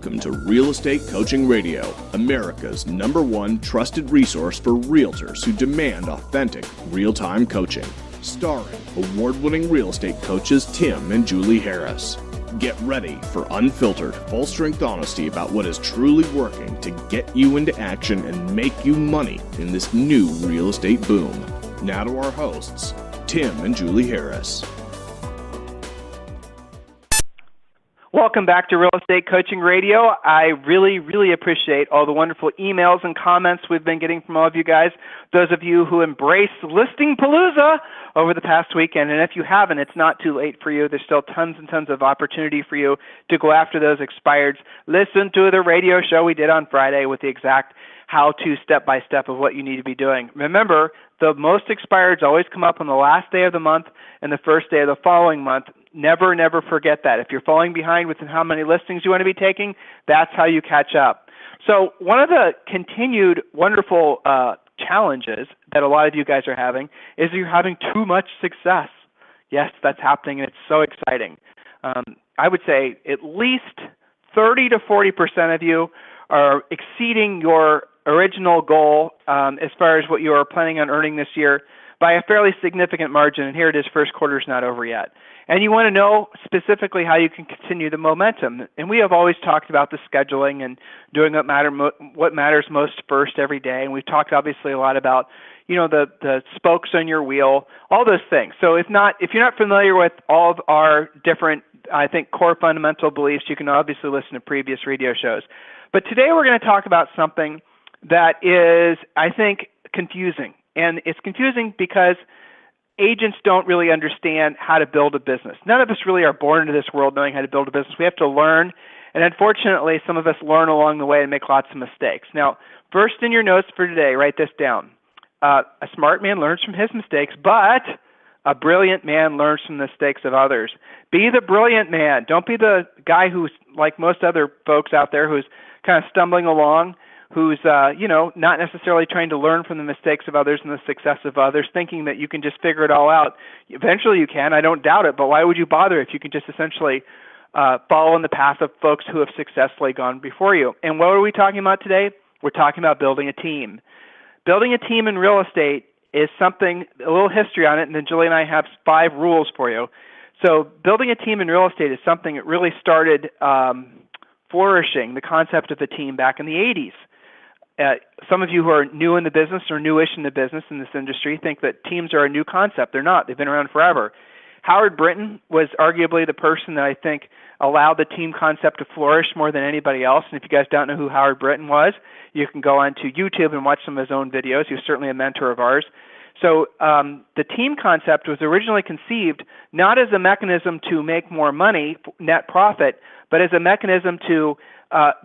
Welcome to Real Estate Coaching Radio, America's #1 trusted resource for realtors who demand authentic, real-time coaching. Starring award-winning real estate coaches Tim and Julie Harris. Get ready for unfiltered, full-strength honesty about what is truly working to get you into action and make you money in this new real estate boom. Now to our hosts, Tim and Julie Harris. Welcome back to Real Estate Coaching Radio. I really appreciate all the wonderful emails and comments we've been getting from all of you guys, those of you who embraced Listing Palooza over the past weekend. And if you haven't, it's not too late for you. There's still tons and tons of opportunity for you to go after those expireds. Listen to the radio show we did on Friday with the exact how-to step-by-step of what you need to be doing. Remember, the most expireds always come up on the last day of the month and the first day of the following month. Never forget that. If you're falling behind with how many listings you want to be taking, that's how you catch up. So one of the continued wonderful challenges that a lot of you guys are having is you're having too much success. Yes, that's happening, and it's so exciting. I would say at least 30 to 40% of you are exceeding your original goal as far as what you are planning on earning this year by a fairly significant margin. And here it is, first quarter's not over yet. And you want to know specifically how you can continue the momentum. And we have always talked about the scheduling and doing what matters most first every day. And we've talked obviously a lot about, the spokes on your wheel, all those things. So if you're not familiar with all of our different, I think, core fundamental beliefs, you can obviously listen to previous radio shows. But today we're going to talk about something that is, I think, confusing. And it's confusing because agents don't really understand how to build a business. None of us really are born into this world knowing how to build a business. We have to learn, and unfortunately, some of us learn along the way and make lots of mistakes. Now, first in your notes for today, write this down. A smart man learns from his mistakes, but a brilliant man learns from the mistakes of others. Be the brilliant man. Don't be the guy who's like most other folks out there who's kind of stumbling along, who's not necessarily trying to learn from the mistakes of others and the success of others, thinking that you can just figure it all out. Eventually you can, I don't doubt it, but why would you bother if you can just essentially follow in the path of folks who have successfully gone before you? And what are we talking about today? We're talking about building a team. Building a team in real estate is something, a little history on it, and then Julie and I have 5 rules for you. So building a team in real estate is something that really started flourishing, the concept of the team, back in the 80s. Some of you who are new in the business or newish in the business in this industry think that teams are a new concept. They're not. They've been around forever. Howard Brinton was arguably the person that I think allowed the team concept to flourish more than anybody else. And if you guys don't know who Howard Brinton was, you can go onto YouTube and watch some of his own videos. He was certainly a mentor of ours. So the team concept was originally conceived not as a mechanism to make more money, net profit, but as a mechanism to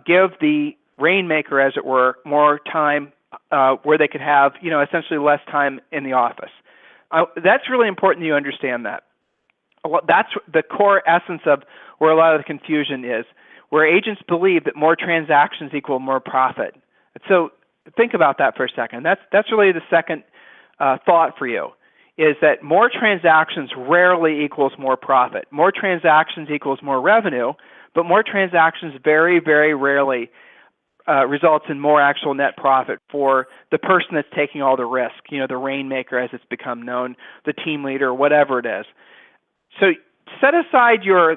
give the rainmaker, as it were, more time where they could have, essentially less time in the office. That's really important that you understand that. That's the core essence of where a lot of the confusion is, where agents believe that more transactions equal more profit. So think about that for a second. That's really the second thought for you, is that more transactions rarely equals more profit. More transactions equals more revenue, but more transactions very rarely results in more actual net profit for the person that's taking all the risk, the rainmaker as it's become known, the team leader, whatever it is. So set aside your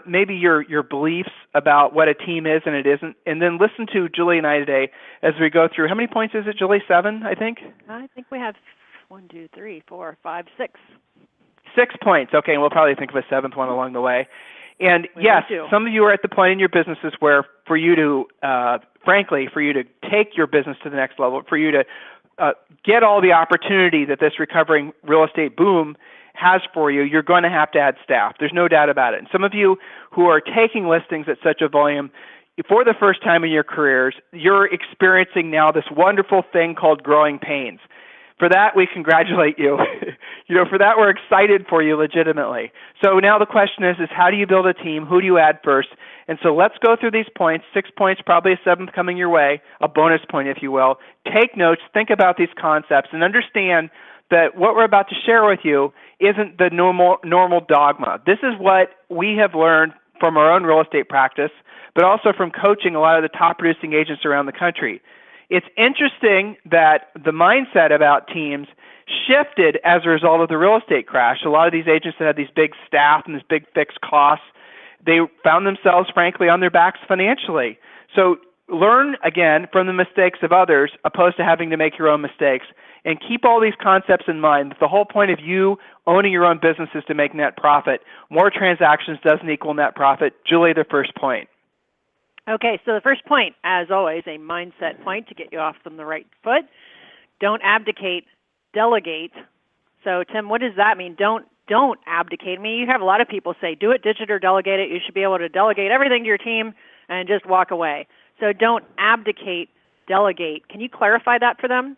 beliefs about what a team is and it isn't, and then listen to Julie and I today as we go through. How many points is it, Julie? 7, I think? I think we have 1, 2, 3, 4, 5, 6. 6 points. Okay, and we'll probably think of a 7th one along the way. And yes, some of you are at the point in your businesses where for you to, frankly, for you to take your business to the next level, for you to get all the opportunity that this recovering real estate boom has for you, you're going to have to add staff. There's no doubt about it. And some of you who are taking listings at such a volume for the first time in your careers, you're experiencing now this wonderful thing called growing pains. For that, we congratulate you. For that, we're excited for you legitimately. So now the question is how do you build a team? Who do you add first? And so let's go through these points. 6 points, probably a 7th coming your way, a bonus point, if you will. Take notes, think about these concepts, and understand that what we're about to share with you isn't the normal dogma. This is what we have learned from our own real estate practice, but also from coaching a lot of the top producing agents around the country. It's interesting that the mindset about teams shifted as a result of the real estate crash. A lot of these agents that had these big staff and these big fixed costs, they found themselves, frankly, on their backs financially. So learn, again, from the mistakes of others opposed to having to make your own mistakes. And keep all these concepts in mind. The whole point of you owning your own business is to make net profit. More transactions doesn't equal net profit. Julie, the first point. Okay, so the first point, as always, a mindset point to get you off from the right foot. Don't abdicate, delegate. So, Tim, what does that mean? Don't abdicate. I mean, you have a lot of people say, do it, ditch it, or delegate it. You should be able to delegate everything to your team and just walk away. So don't abdicate, delegate. Can you clarify that for them?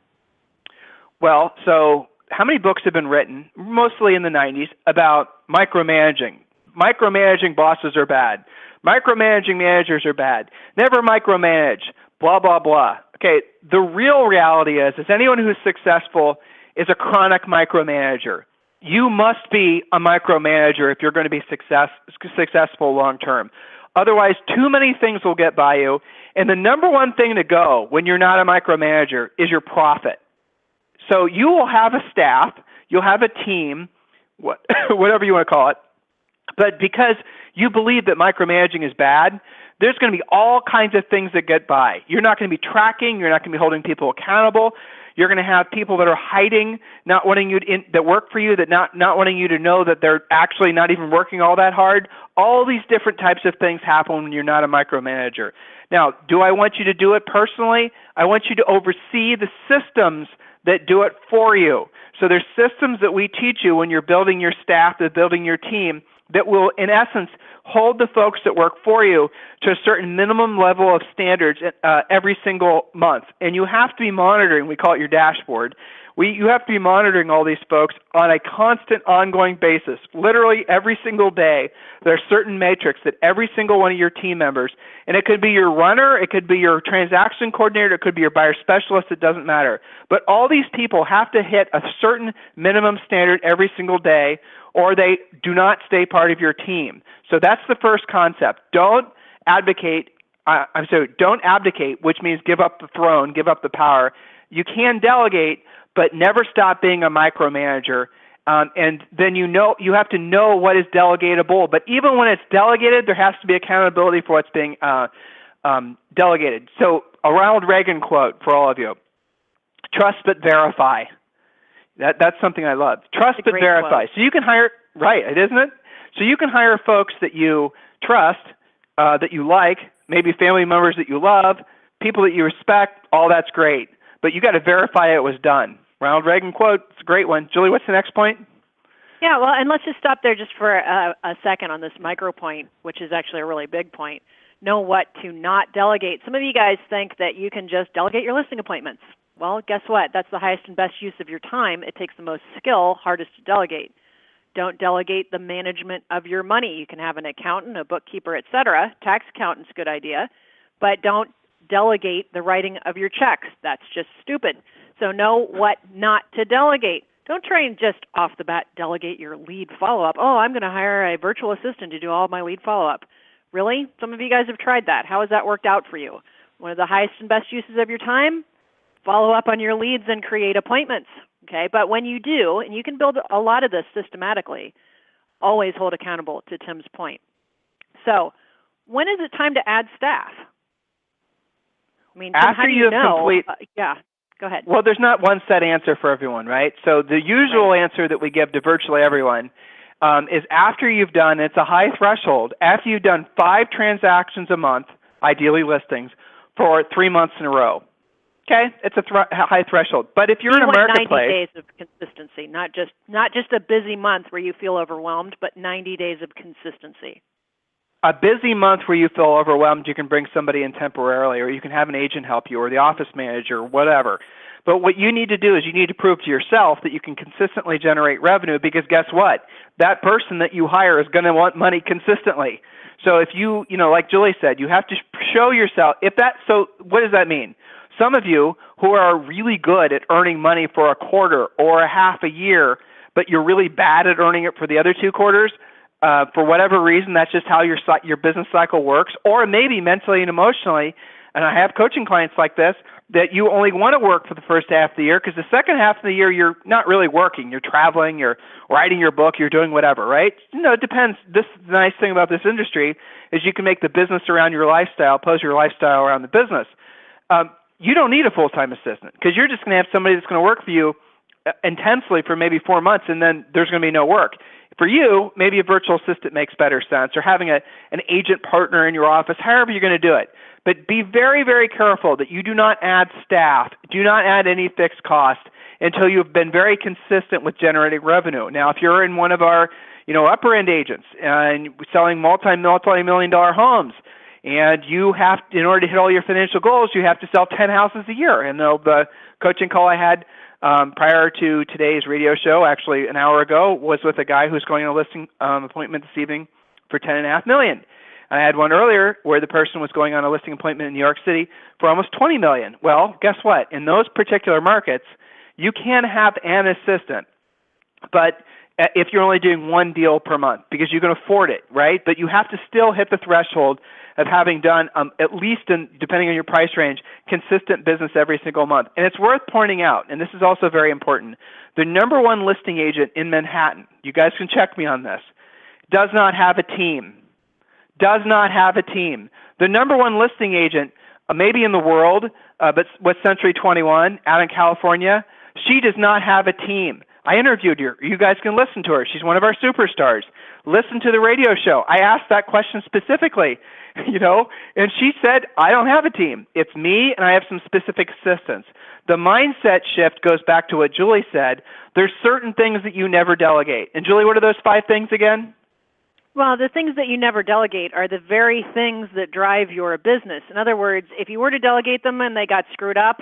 Well, so how many books have been written, mostly in the 90s, about micromanaging? Micromanaging bosses are bad. Micromanaging managers are bad. Never micromanage, blah, blah, blah. Okay, the real reality is anyone who's successful is a chronic micromanager. You must be a micromanager if you're going to be successful long term. Otherwise, too many things will get by you. And the number one thing to go when you're not a micromanager is your profit. So you will have a staff, you'll have a team, whatever you want to call it. But because you believe that micromanaging is bad, there's going to be all kinds of things that get by. You're not going to be tracking. You're not going to be holding people accountable. You're going to have people that are hiding, not wanting you that work for you, that not wanting you to know that they're actually not even working all that hard. All these different types of things happen when you're not a micromanager. Now, do I want you to do it personally? I want you to oversee the systems that do it for you. So there's systems that we teach you when you're building your staff, that building your team, that will, in essence, hold the folks that work for you to a certain minimum level of standards every single month. And you have to be monitoring, we call it your dashboard. You have to be monitoring all these folks on a constant, ongoing basis. Literally every single day, there are certain metrics that every single one of your team members, and it could be your runner, it could be your transaction coordinator, it could be your buyer specialist, it doesn't matter. But all these people have to hit a certain minimum standard every single day, or they do not stay part of your team. So that's the first concept. Don't abdicate, which means give up the throne, give up the power. You can delegate, but never stop being a micromanager. And then you have to know what is delegatable. But even when it's delegated, there has to be accountability for what's being delegated. So a Ronald Reagan quote for all of you: "Trust but verify." That's something I love. Trust but verify. Quote. So you can hire, right, isn't it? So you can hire folks that you trust, that you like, maybe family members that you love, people that you respect. All that's great. But you got to verify it was done. Ronald Reagan quote, it's a great one. Julie, what's the next point? Yeah, well, and let's just stop there just for a second on this micro point, which is actually a really big point. Know what to not delegate. Some of you guys think that you can just delegate your listing appointments. Well, guess what? That's the highest and best use of your time. It takes the most skill, hardest to delegate. Don't delegate the management of your money. You can have an accountant, a bookkeeper, etc. Tax accountant's a good idea, but don't delegate the writing of your checks. That's just stupid. So know what not to delegate. Don't try and just off the bat delegate your lead follow-up. Oh, I'm going to hire a virtual assistant to do all of my lead follow-up. Really? Some of you guys have tried that. How has that worked out for you? One of the highest and best uses of your time? Follow up on your leads and create appointments. Okay, but when you do, and you can build a lot of this systematically, always hold accountable to Tim's point. So when is it time to add staff? I mean, Tim, how do you know? Yeah, go ahead. Well, there's not one set answer for everyone, right? So the usual answer that we give to virtually everyone is after you've done, it's a high threshold, after you've done 5 transactions a month, ideally listings, for 3 months in a row. Okay, it's a high threshold. But if you're in a marketplace, 90 days of consistency, not just a busy month where you feel overwhelmed, but 90 days of consistency. A busy month where you feel overwhelmed, you can bring somebody in temporarily, or you can have an agent help you, or the office manager, or whatever. But what you need to do is you need to prove to yourself that you can consistently generate revenue, because guess what? That person that you hire is going to want money consistently. So if you like Julie said, you have to show yourself. So what does that mean? Some of you who are really good at earning money for a quarter or a half a year, but you're really bad at earning it for the other 2 quarters, For whatever reason, that's just how your business cycle works, or maybe mentally and emotionally. And I have coaching clients like this, that you only want to work for the first half of the year because the second half of the year you're not really working. You're traveling, you're writing your book, you're doing whatever, right? It depends. The nice thing about this industry is you can make the business around your lifestyle, pose your lifestyle around the business. You don't need a full-time assistant because you're just going to have somebody that's going to work for you intensely for maybe 4 months, and then there's going to be no work. For you, maybe a virtual assistant makes better sense, or having an agent partner in your office, however you're going to do it. But be very, very careful that you do not add staff, do not add any fixed cost until you've been very consistent with generating revenue. Now, if you're in one of our upper-end agents and selling multi-million-dollar homes, and you have, in order to hit all your financial goals, you have to sell 10 houses a year. And the coaching call I had prior to today's radio show, actually an hour ago, was with a guy who's going on a listing appointment this evening for $10.5 million. I had one earlier where the person was going on a listing appointment in New York City for almost $20 million. Well, guess what? In those particular markets, you can have an assistant, but if you're only doing one deal per month, because you can afford it, right? But you have to still hit the threshold of having done at least, depending on your price range, consistent business every single month. And it's worth pointing out, and this is also very important, the number one listing agent in Manhattan, you guys can check me on this, does not have a team. Does not have a team. The number one listing agent, maybe in the world, but with Century 21 out in California, she does not have a team. I interviewed her. You guys can listen to her. She's one of our superstars. Listen to the radio show. I asked that question specifically, and she said, I don't have a team. It's me, and I have some specific assistants. The mindset shift goes back to what Julie said. There's certain things that you never delegate. And Julie, what are those 5 things again? Well, the things that you never delegate are the very things that drive your business. In other words, if you were to delegate them and they got screwed up,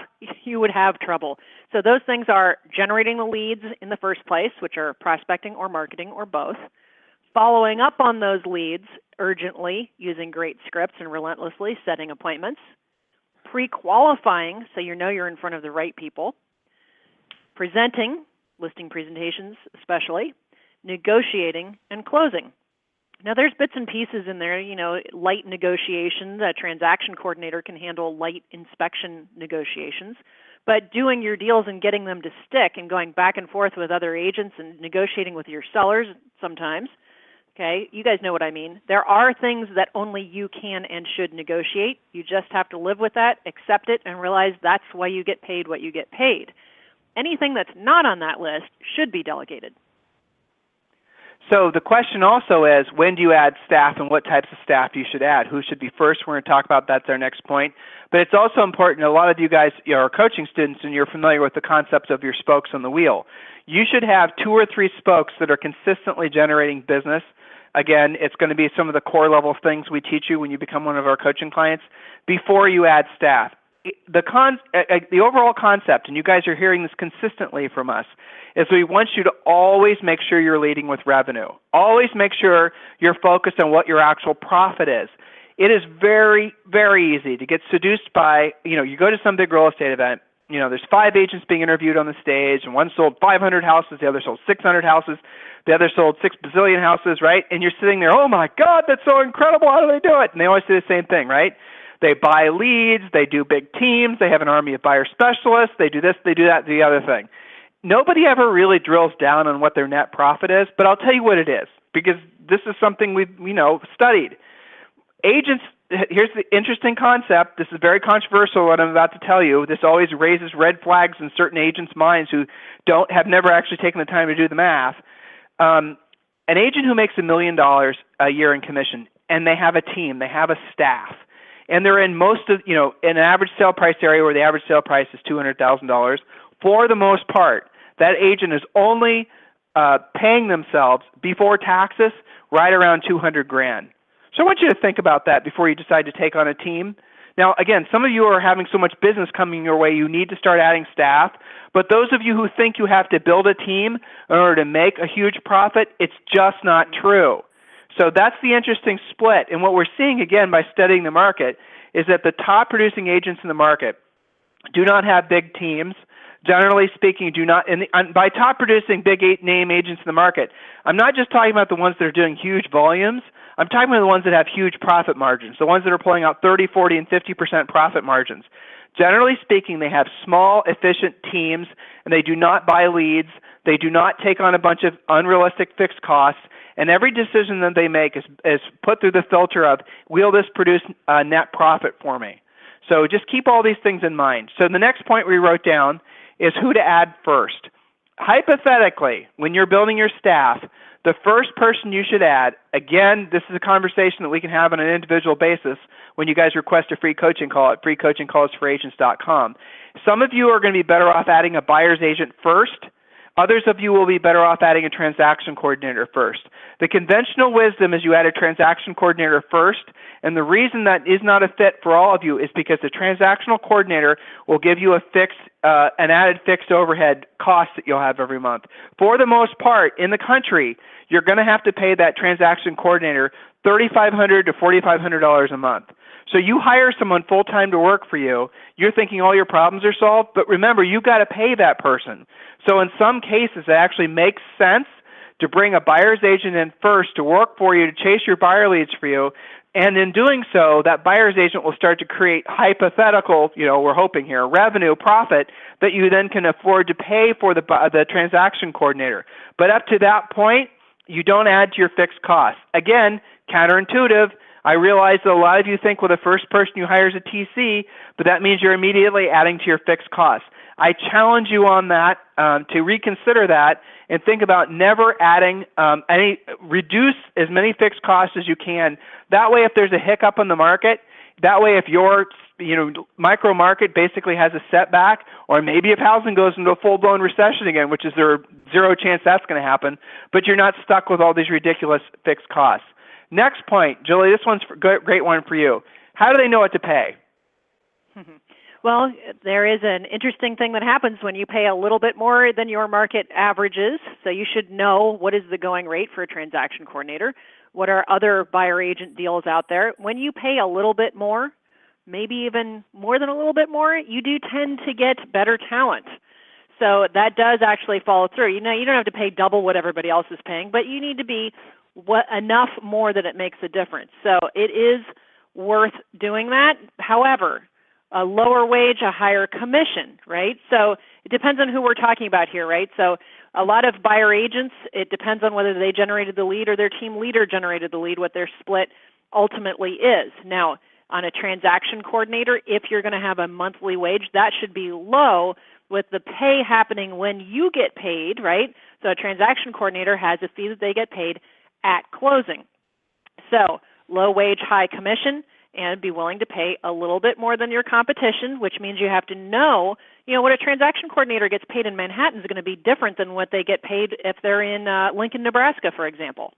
you would have trouble. So those things are generating the leads in the first place, which are prospecting or marketing or both, following up on those leads urgently using great scripts and relentlessly setting appointments, pre-qualifying so you know you're in front of the right people, presenting, listing presentations especially, negotiating, and closing. Now, there's bits and pieces in there, light negotiations. A transaction coordinator can handle light inspection negotiations. But doing your deals and getting them to stick and going back and forth with other agents and negotiating with your sellers sometimes, okay, you guys know what I mean. There are things that only you can and should negotiate. You just have to live with that, accept it, and realize that's why you get paid what you get paid. Anything that's not on that list should be delegated. So the question also is, when do you add staff and what types of staff you should add? Who should be first? We're going to talk about that. That's our next point. But it's also important, a lot of you guys are coaching students and you're familiar with the concept of your spokes on the wheel. You should have 2 or 3 spokes that are consistently generating business. Again, it's going to be some of the core level things we teach you when you become one of our coaching clients before you add staff. The overall concept, and you guys are hearing this consistently from us, is we want you to always make sure you're leading with revenue. Always make sure you're focused on what your actual profit is. It is very, very easy to get seduced by, you go to some big real estate event, there's 5 agents being interviewed on the stage, and one sold 500 houses, the other sold 600 houses, the other sold 6 bazillion houses, right? And you're sitting there, oh my God, that's so incredible, how do they do it? And they always say the same thing, right? They buy leads, they do big teams, they have an army of buyer specialists, they do this, they do that, the other thing. Nobody ever really drills down on what their net profit is, but I'll tell you what it is, because this is something we've studied. Agents, here's the interesting concept. This is very controversial, what I'm about to tell you. This always raises red flags in certain agents' minds who have never actually taken the time to do the math. An agent who makes $1 million a year in commission, and they have a team, they have a staff, and they're in most of, in an average sale price area where the average sale price is $200,000, for the most part, that agent is only paying themselves before taxes right around $200,000. So I want you to think about that before you decide to take on a team. Now, again, some of you are having so much business coming your way, you need to start adding staff. But those of you who think you have to build a team in order to make a huge profit, it's just not true. So that's the interesting split. And what we're seeing, again, by studying the market, is that the top producing agents in the market do not have big teams, generally speaking, do not, by top producing big name agents in the market, I'm not just talking about the ones that are doing huge volumes. I'm talking about the ones that have huge profit margins, the ones that are pulling out 30, 40, and 50% profit margins. Generally speaking, they have small, efficient teams, and they do not buy leads. They do not take on a bunch of unrealistic fixed costs, and every decision that they make is put through the filter of, will this produce net profit for me? So just keep all these things in mind. So the next point we wrote down is who to add first. Hypothetically, when you're building your staff, the first person you should add, again, this is a conversation that we can have on an individual basis when you guys request a free coaching call at freecoachingcallsforagents.com. Some of you are going to be better off adding a buyer's agent first. Others of you will be better off adding a transaction coordinator first. The conventional wisdom is you add a transaction coordinator first, and the reason that is not a fit for all of you is because the transactional coordinator will give you an added fixed overhead cost that you'll have every month. For the most part, in the country, you're going to have to pay that transaction coordinator $3,500 to $4,500 a month. So you hire someone full-time to work for you, you're thinking all your problems are solved, but remember, you've got to pay that person. So in some cases, it actually makes sense to bring a buyer's agent in first to work for you, to chase your buyer leads for you, and in doing so, that buyer's agent will start to create hypothetical, we're hoping here, revenue, profit, that you then can afford to pay for the transaction coordinator. But up to that point, you don't add to your fixed costs. Again, counterintuitive. I realize that a lot of you think, well, the first person you hire is a TC, but that means you're immediately adding to your fixed costs. I challenge you on that, to reconsider that and think about never adding reduce as many fixed costs as you can. That way, if there's a hiccup in the market, that way if your micro market basically has a setback, or maybe if housing goes into a full-blown recession again, which is there zero chance that's going to happen, but you're not stuck with all these ridiculous fixed costs. Next point, Julie, this one's a great one for you. How do they know what to pay? Well, there is an interesting thing that happens when you pay a little bit more than your market averages. So you should know what is the going rate for a transaction coordinator. What are other buyer agent deals out there? When you pay a little bit more, maybe even more than a little bit more, you do tend to get better talent. So that does actually follow through. You don't have to pay double what everybody else is paying, but you need to be enough more that it makes a difference. So it is worth doing that. However, a lower wage, a higher commission, right? So it depends on who we're talking about here, right? So a lot of buyer agents, it depends on whether they generated the lead or their team leader generated the lead, what their split ultimately is. Now, on a transaction coordinator, if you're going to have a monthly wage, that should be low, with the pay happening when you get paid, right? So a transaction coordinator has a fee that they get paid at closing. So low wage, high commission, and be willing to pay a little bit more than your competition, which means you have to know, what a transaction coordinator gets paid in Manhattan is going to be different than what they get paid if they're in Lincoln, Nebraska, for example.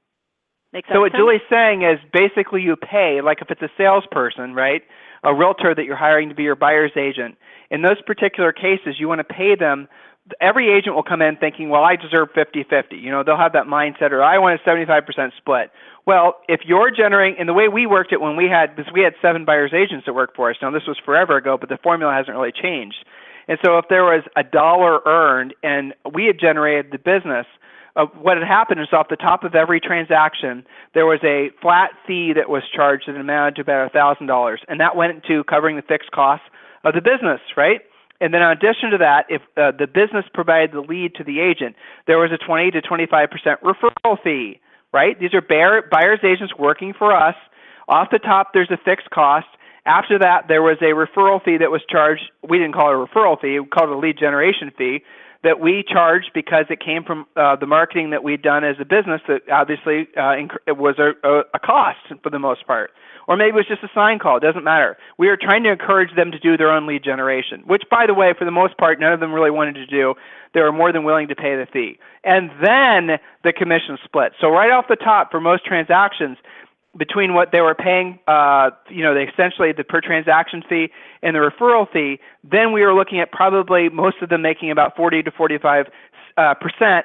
So what Julie's saying is basically you pay, like if it's a salesperson, right, a realtor that you're hiring to be your buyer's agent, in those particular cases, you want to pay them. Every agent will come in thinking, well, I deserve 50-50. They'll have that mindset, or I want a 75% split. Well, if you're generating, and the way we worked it when we had 7 buyer's agents that worked for us. Now, this was forever ago, but the formula hasn't really changed. And so if there was $1 earned and we had generated the business, what had happened is off the top of every transaction, there was a flat fee that was charged that amounted to about $1,000, and that went into covering the fixed costs of the business, right? And then in addition to that, if the business provided the lead to the agent, there was a 20 to 25% referral fee, right? These are buyer's agents working for us. Off the top, there's a fixed cost. After that, there was a referral fee that was charged. We didn't call it a referral fee. We called it a lead generation fee that we charged because it came from the marketing that we'd done as a business that obviously it was a cost for the most part. Or maybe it was just a sign call. It doesn't matter. We were trying to encourage them to do their own lead generation, which, by the way, for the most part, none of them really wanted to do. They were more than willing to pay the fee. And then the commission split. So right off the top, for most transactions, between what they were paying, essentially the per transaction fee and the referral fee, then we were looking at probably most of them making about 40 to 45%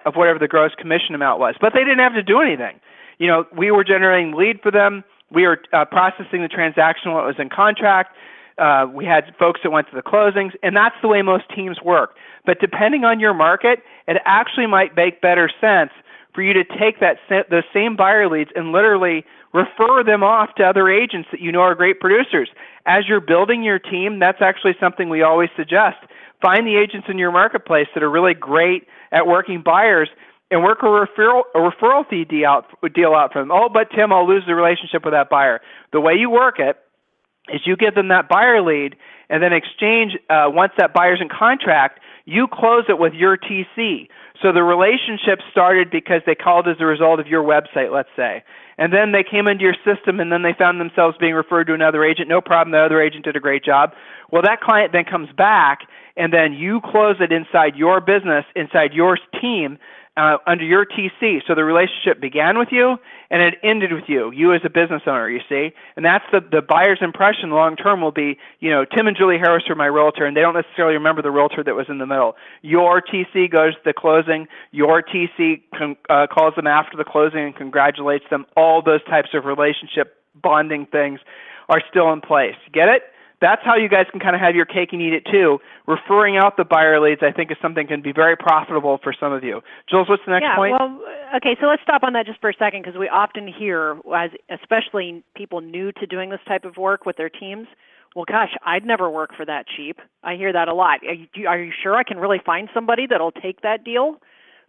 of whatever the gross commission amount was. But they didn't have to do anything. We were generating lead for them. We were processing the transaction when it was in contract. We had folks that went to the closings, and that's the way most teams work. But depending on your market, it actually might make better sense for you to take those same buyer leads and literally refer them off to other agents that you know are great producers. As you're building your team, that's actually something we always suggest. Find the agents in your marketplace that are really great at working buyers and work a referral fee deal out for them. Oh, but Tim, I'll lose the relationship with that buyer. The way you work it is you give them that buyer lead, and then exchange, once that buyer's in contract, you close it with your TC. So the relationship started because they called as a result of your website, let's say. And then they came into your system, and then they found themselves being referred to another agent. No problem, the other agent did a great job. Well, that client then comes back, and then you close it inside your business, inside your team, under your TC. So the relationship began with you, and it ended with you as a business owner, you see. And that's the buyer's impression long term will be, Tim and Julie Harris are my realtor, and they don't necessarily remember the realtor that was in the middle. Your TC goes to the closing. Your TC calls them after the closing and congratulates them. All those types of relationship bonding things are still in place. Get it? That's how you guys can kind of have your cake and eat it too. Referring out the buyer leads, I think, is something that can be very profitable for some of you. Jules, what's the next point? Well, okay, so let's stop on that just for a second, because we often hear, especially people new to doing this type of work with their teams, well, gosh, I'd never work for that cheap. I hear that a lot. Are you sure I can really find somebody that'll take that deal?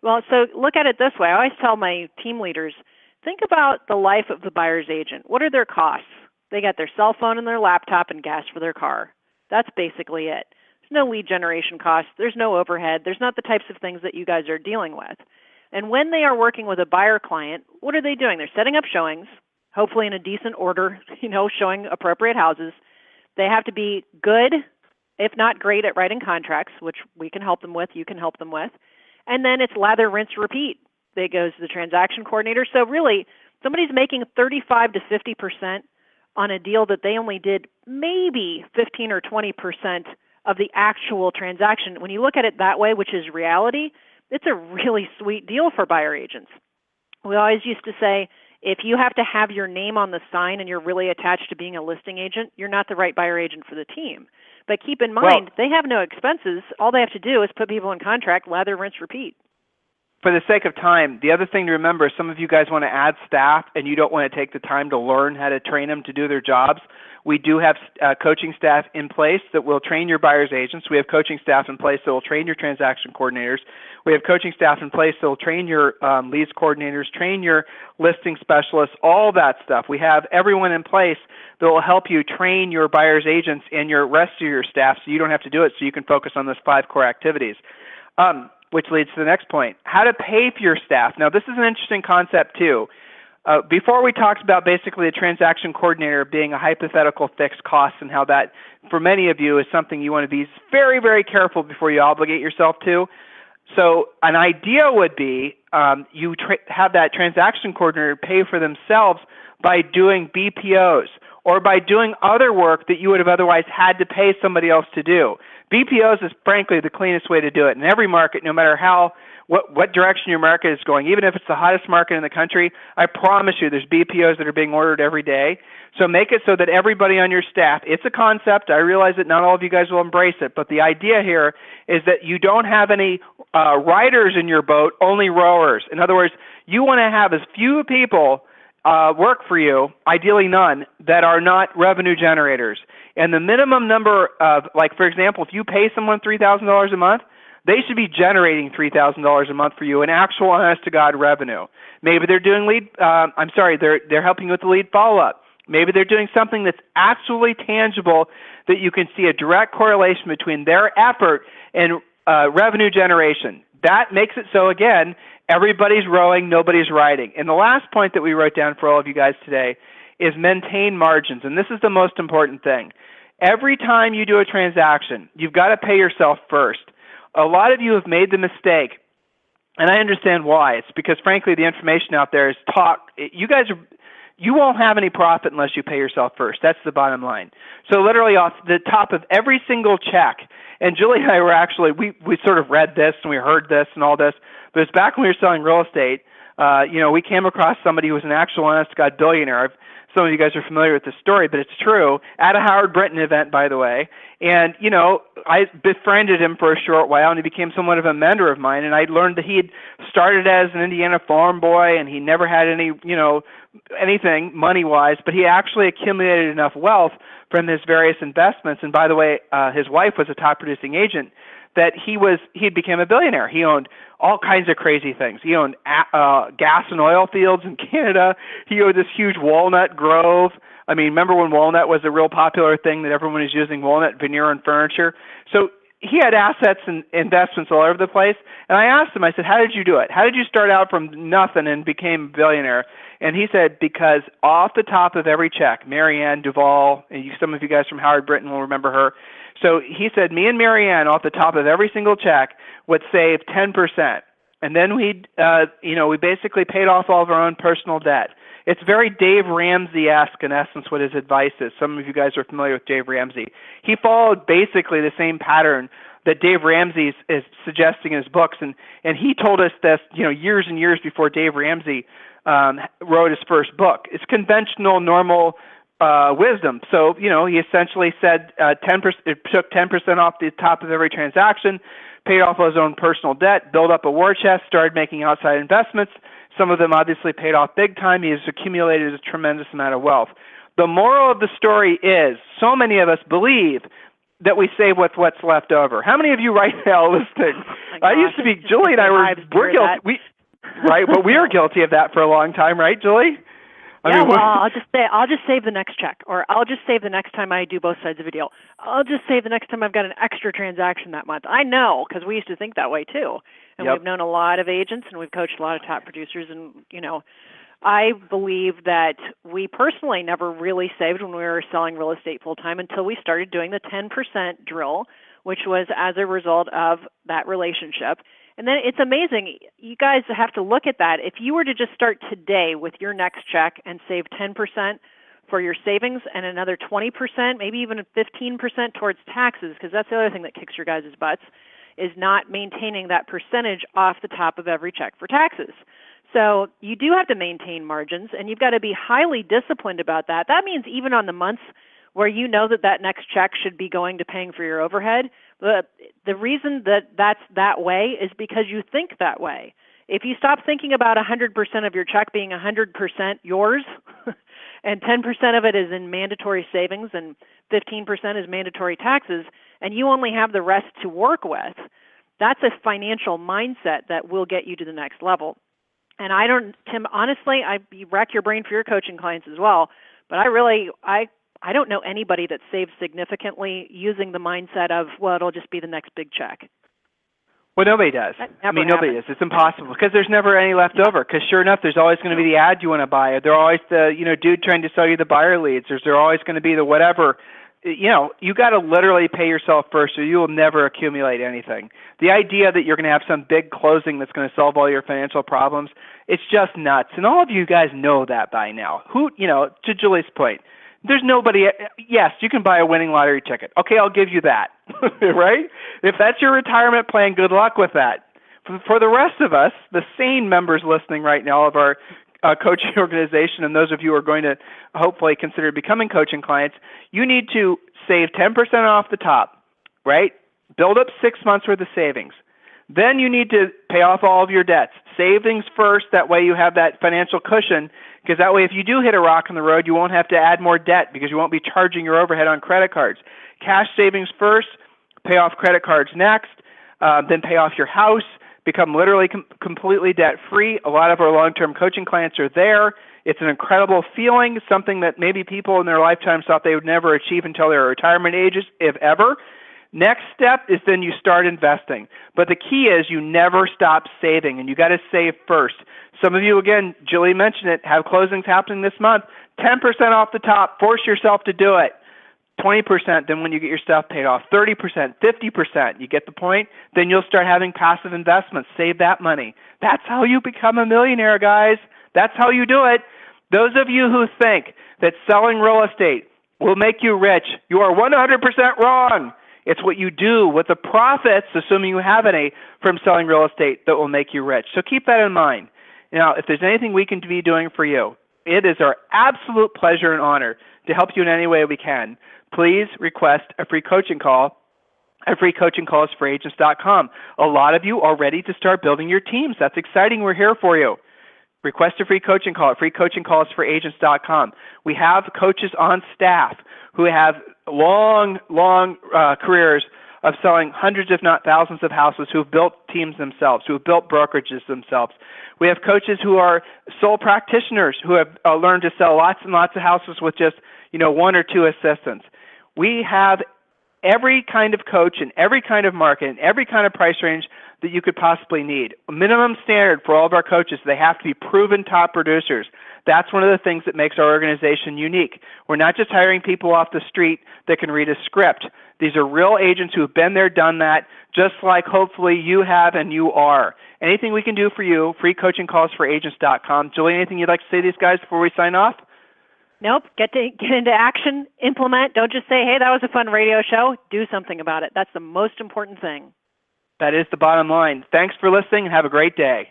Well, so look at it this way. I always tell my team leaders, think about the life of the buyer's agent. What are their costs? They got their cell phone and their laptop and gas for their car. That's basically it. There's no lead generation costs. There's no overhead. There's not the types of things that you guys are dealing with. And when they are working with a buyer client, what are they doing? They're setting up showings, hopefully in a decent order, showing appropriate houses. They have to be good, if not great, at writing contracts, which we can help them with, you can help them with. And then it's lather, rinse, repeat. They goes to the transaction coordinator. So really, somebody's making 35 to 50% on a deal that they only did maybe 15 or 20% of the actual transaction. When you look at it that way, which is reality, it's a really sweet deal for buyer agents. We always used to say, if you have to have your name on the sign and you're really attached to being a listing agent, you're not the right buyer agent for the team. But keep in mind, they have no expenses. All they have to do is put people in contract, lather, rinse, repeat. For the sake of time, the other thing to remember is some of you guys want to add staff and you don't want to take the time to learn how to train them to do their jobs. We do have coaching staff in place that will train your buyer's agents. We have coaching staff in place that will train your transaction coordinators. We have coaching staff in place that will train your leads coordinators, train your listing specialists, all that stuff. We have everyone in place that will help you train your buyer's agents and your rest of your staff so you don't have to do it, so you can focus on those 5 core activities. Which leads to the next point, how to pay for your staff. Now, this is an interesting concept, too. Before we talked about basically a transaction coordinator being a hypothetical fixed cost and how that, for many of you, is something you want to be very, very careful before you obligate yourself to. So an idea would be you have that transaction coordinator pay for themselves by doing BPOs or by doing other work that you would have otherwise had to pay somebody else to do. BPOs is frankly the cleanest way to do it. In every market, no matter what direction your market is going, even if it's the hottest market in the country, I promise you there's BPOs that are being ordered every day. So make it so that everybody on your staff, it's a concept. I realize that not all of you guys will embrace it, but the idea here is that you don't have any riders in your boat, only rowers. In other words, you want to have as few people work for you, ideally none, that are not revenue generators. And the minimum number of, like, for example, if you pay someone $3,000 a month, they should be generating $3,000 a month for you in actual honest-to-God revenue. Maybe they're doing they're helping you with the lead follow-up. Maybe they're doing something that's actually tangible that you can see a direct correlation between their effort and revenue generation. That makes it so, again, everybody's rowing, nobody's riding. And the last point that we wrote down for all of you guys today is maintain margins. And this is the most important thing. Every time you do a transaction, you've got to pay yourself first. A lot of you have made the mistake, and I understand why. It's because, frankly, the information out there is talk. You won't have any profit unless you pay yourself first. That's the bottom line. So literally off the top of every single check, and Julie and I were actually, we sort of read this and we heard this and all this, but it's back when we were selling real estate. We came across somebody who was an actual honest-to-God billionaire. Some of you guys are familiar with this story, but it's true, at a Howard Brinton event, by the way. And, I befriended him for a short while, and he became somewhat of a mentor of mine. And I learned that he had started as an Indiana farm boy, and he never had any, anything money-wise, but he actually accumulated enough wealth from his various investments. And by the way, his wife was a top-producing agent, that he became a billionaire. He owned all kinds of crazy things. He owned gas and oil fields in Canada. He owned this huge walnut grove. I mean, remember when walnut was a real popular thing that everyone was using walnut veneer on furniture? So he had assets and investments all over the place. And I asked him, I said, how did you do it? How did you start out from nothing and became a billionaire? And he said, because off the top of every check, Marianne Duval, and some of you guys from Howard Brinton will remember her. So he said, me and Marianne, off the top of every single check, would save 10%. And then we basically paid off all of our own personal debt. It's very Dave Ramsey-esque, in essence, what his advice is. Some of you guys are familiar with Dave Ramsey. He followed basically the same pattern that Dave Ramsey is suggesting in his books. And he told us this, years and years before Dave Ramsey wrote his first book. It's conventional, normal wisdom. So, he essentially said 10%. It took 10% off the top of every transaction, paid off his own personal debt, built up a war chest, started making outside investments. Some of them obviously paid off big time. He has accumulated a tremendous amount of wealth. The moral of the story is, so many of us believe that we save with what's left over. How many of you right now listening? I used to be, Julie and I we're guilty. Right, but we are guilty of that for a long time, right, Julie? I'll just save the next check, or I'll just save the next time I do both sides of a deal. I'll just save the next time I've got an extra transaction that month. I know, because we used to think that way too. And We've known a lot of agents, and we've coached a lot of top producers, and, I believe that we personally never really saved when we were selling real estate full-time until we started doing the 10% drill, which was as a result of that relationship. And then it's amazing. You guys have to look at that. If you were to just start today with your next check and save 10% for your savings and another 20%, maybe even 15% towards taxes, because that's the other thing that kicks your guys' butts, is not maintaining that percentage off the top of every check for taxes. So you do have to maintain margins, and you've got to be highly disciplined about that. That means even on the months where you know that next check should be going to paying for your overhead, the reason that's that way is because you think that way. If you stop thinking about 100% of your check being 100% yours, and 10% of it is in mandatory savings and 15% is mandatory taxes, and you only have the rest to work with, that's a financial mindset that will get you to the next level. And Tim, honestly, you rack your brain for your coaching clients as well, but I don't know anybody that saves significantly using the mindset of, well, it'll just be the next big check. Well, nobody does. Nobody does. It's impossible because there's never any left over. Because sure enough, there's always going to be the ad you want to buy. Or there's always the dude trying to sell you the buyer leads. There's always going to be the whatever. You got to literally pay yourself first, or you will never accumulate anything. The idea that you're going to have some big closing that's going to solve all your financial problems, it's just nuts. And all of you guys know that by now. To Julie's point. There's nobody, yes, you can buy a winning lottery ticket. Okay, I'll give you that, right? If that's your retirement plan, good luck with that. For the rest of us, the sane members listening right now of our coaching organization, and those of you who are going to hopefully consider becoming coaching clients, you need to save 10% off the top, right? Build up 6 months worth of savings. Then you need to pay off all of your debts. Savings first, that way you have that financial cushion, because that way if you do hit a rock in the road, you won't have to add more debt because you won't be charging your overhead on credit cards. Cash savings first, pay off credit cards next, then pay off your house, become literally completely debt-free. A lot of our long-term coaching clients are there. It's an incredible feeling, something that maybe people in their lifetimes thought they would never achieve until their retirement ages, if ever. Next step is then you start investing. But the key is you never stop saving, and you got to save first. Some of you, again, Julie mentioned it, have closings happening this month. 10% off the top. Force yourself to do it. 20% then when you get your stuff paid off. 30%, 50%. You get the point? Then you'll start having passive investments. Save that money. That's how you become a millionaire, guys. That's how you do it. Those of you who think that selling real estate will make you rich, you are 100% wrong. It's what you do with the profits, assuming you have any, from selling real estate that will make you rich. So keep that in mind. Now, if there's anything we can be doing for you, it is our absolute pleasure and honor to help you in any way we can. Please request a free coaching call at freecoachingcallsforagents.com. A lot of you are ready to start building your teams. That's exciting. We're here for you. Request a free coaching call at freecoachingcallsforagents.com. We have coaches on staff who have long careers of selling hundreds, if not thousands, of houses, who have built teams themselves, who have built brokerages themselves. We have coaches who are sole practitioners who have learned to sell lots and lots of houses with just, one or two assistants. We have every kind of coach in every kind of market and every kind of price range that you could possibly need. A minimum standard for all of our coaches, they have to be proven top producers. That's one of the things that makes our organization unique. We're not just hiring people off the street that can read a script. These are real agents who have been there, done that, just like hopefully you have and you are. Anything we can do for you, freecoachingcallsforagents.com. Julie, anything you'd like to say to these guys before we sign off? Nope. Get into action, implement. Don't just say, hey, that was a fun radio show. Do something about it. That's the most important thing. That is the bottom line. Thanks for listening and have a great day.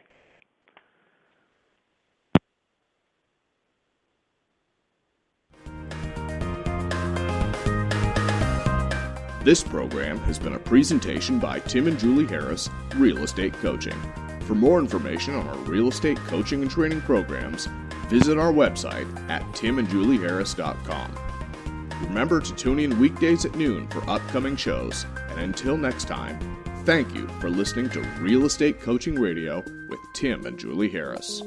This program has been a presentation by Tim and Julie Harris, Real Estate Coaching. For more information on our real estate coaching and training programs, visit our website at timandjulieharris.com. Remember to tune in weekdays at noon for upcoming shows, and until next time, thank you for listening to Real Estate Coaching Radio with Tim and Julie Harris.